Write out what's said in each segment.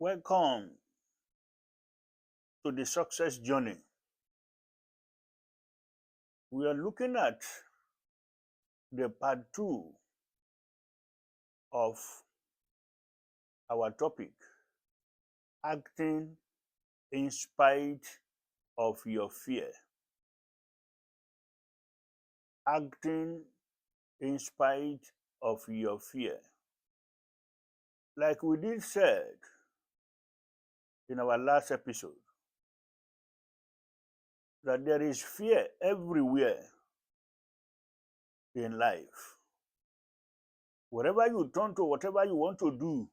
Welcome to the success journey. We are looking at the part two of our topic, acting in spite of your fear. Acting in spite of your fear. Like we did said in our last episode, that there is fear everywhere in life. Wherever you turn to, whatever you want to do,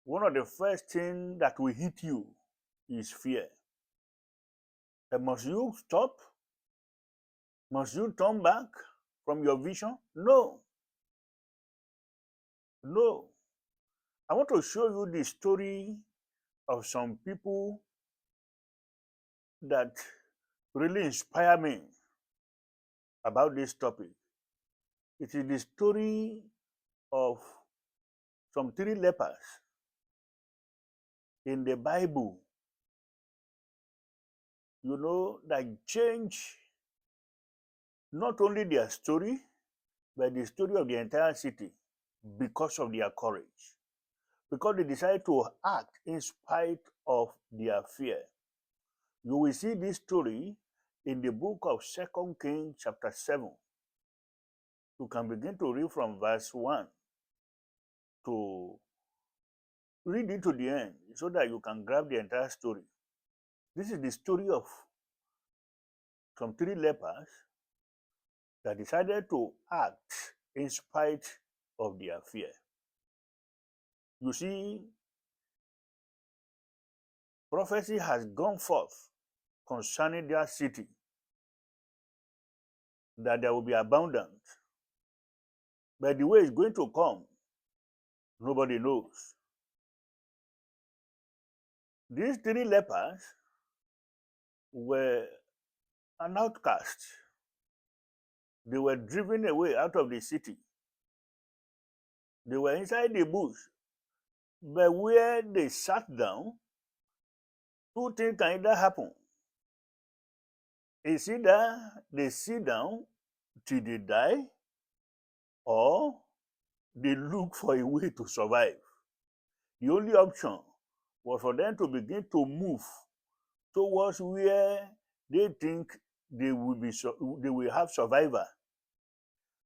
one of the first things that will hit you is fear. And must you stop? Must you turn back from your vision? No. No. I want to show you the story of some people that really inspire me about this topic. It is the story of some three lepers in the Bible, that change not only their story, but the story of the entire city because of their courage. Because they decided to act in spite of their fear. You will see this story in the book of 2 Kings chapter 7. You can begin to read from verse 1 to read it to the end so that you can grab the entire story. This is the story of some three lepers that decided to act in spite of their fear. You see, prophecy has gone forth concerning their city, that there will be abundance. But the way it's going to come, nobody knows. These three lepers were an outcast. They were driven away out of the city. They were inside the bush. But where they sat down, two things can either happen. It's either they sit down till they die, or they look for a way to survive. The only option was for them to begin to move towards where they think they will have survivor.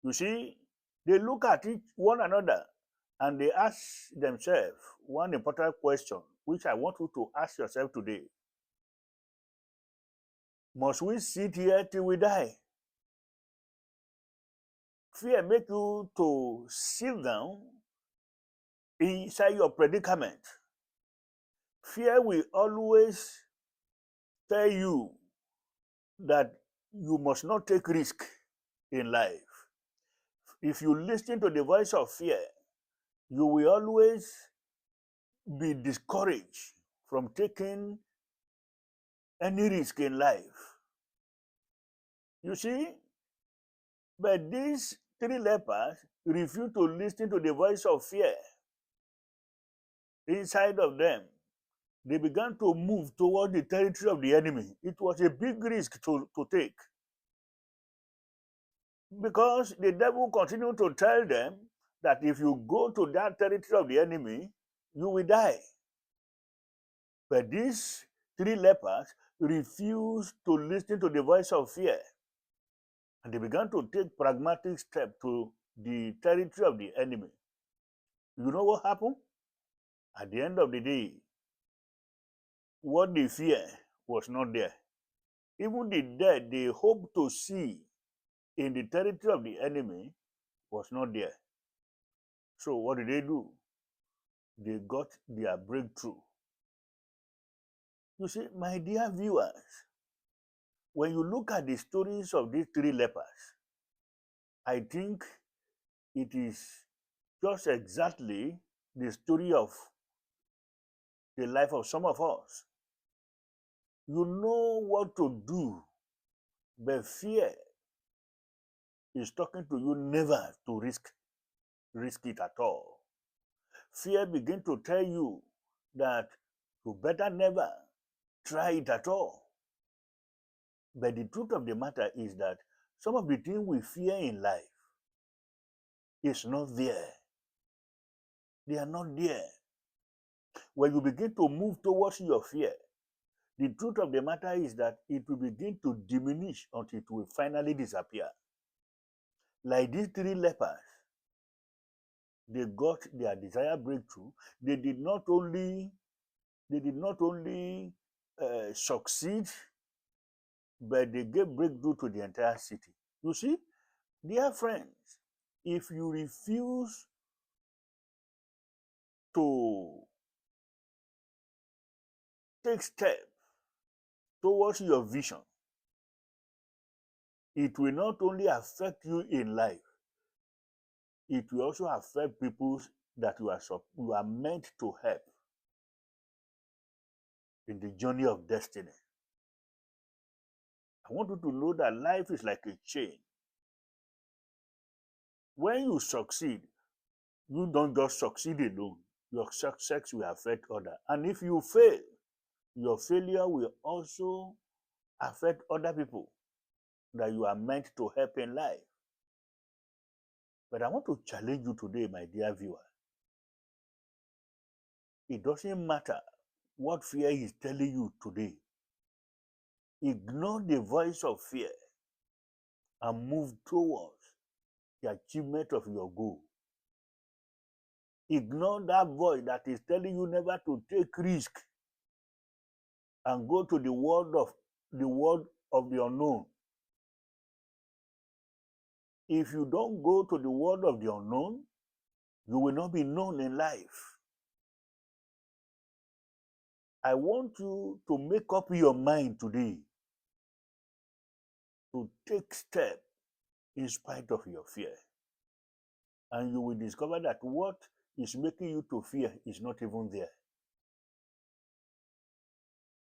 You see, they look at one another and they ask themselves one important question, which I want you to ask yourself today. Must we sit here till we die? Fear make you to sit down inside your predicament. Fear will always tell you that you must not take risk in life. If you listen to the voice of fear, you will always be discouraged from taking any risk in life. You see, but these three lepers refused to listen to the voice of fear. Inside of them, they began to move toward the territory of the enemy. It was a big risk to take, because the devil continued to tell them that if you go to that territory of the enemy, you will die. But these three lepers refused to listen to the voice of fear. And they began to take pragmatic steps to the territory of the enemy. You know what happened? At the end of the day, what they fear was not there. Even the death they hoped to see in the territory of the enemy was not there. So what did they do? They got their breakthrough. You see, my dear viewers, when you look at the stories of these three lepers, I think it is just exactly the story of the life of some of us. You know what to do, but fear is talking to you never to risk it at all. Fear begin to tell you that you better never try it at all. But the truth of the matter is that some of the things we fear in life is not there. They are not there. When you begin to move towards your fear, the truth of the matter is that it will begin to diminish until it will finally disappear. Like these three lepers, they got their desired breakthrough. They did not only succeed, but they gave breakthrough to the entire city. You see, dear friends, if you refuse to take steps towards your vision, it will not only affect you in life, it will also affect people that you are meant to help in the journey of destiny. I want you to know that life is like a chain. When you succeed, you don't just succeed alone. Your success will affect others. And if you fail, your failure will also affect other people that you are meant to help in life. But I want to challenge you today, my dear viewer. It doesn't matter what fear is telling you today. Ignore the voice of fear and move towards the achievement of your goal. Ignore that voice that is telling you never to take risk and go to the world of the unknown. If you don't go to the world of the unknown, you will not be known in life. I want you to make up your mind today to take steps in spite of your fear. And you will discover that what is making you to fear is not even there.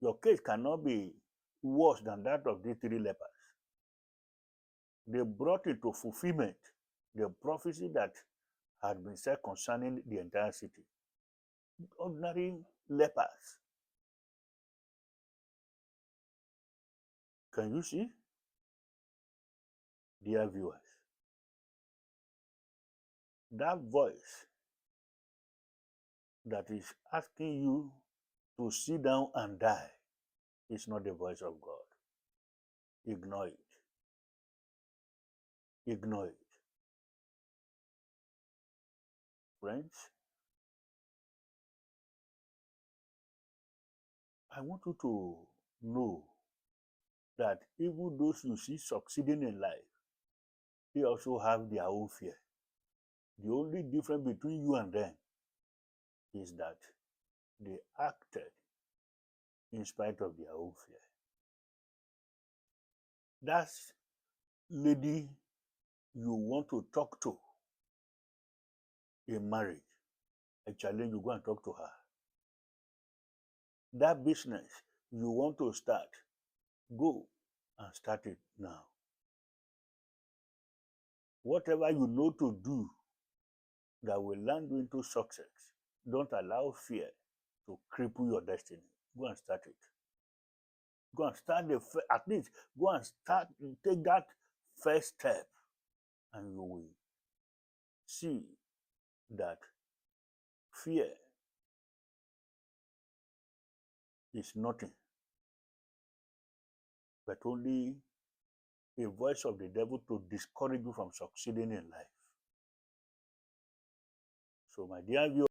Your case cannot be worse than that of the three lepers. They brought into fulfillment the prophecy that had been said concerning the entire city. Ordinary lepers. Can you see? Dear viewers, that voice that is asking you to sit down and die is not the voice of God. Ignore it. Ignore it. Friends, I want you to know that even those you see succeeding in life, they also have their own fear. The only difference between you and them is that they acted in spite of their own fear. That lady you want to talk to in marriage, I challenge you, go and talk to her. That business you want to start, go and start it now. Whatever you know to do that will land you into success, don't allow fear to cripple your destiny. Go and start it. Go and start at least go and start, take that first step, and you will see that fear is nothing but only a voice of the devil to discourage you from succeeding in life. So, my dear viewers,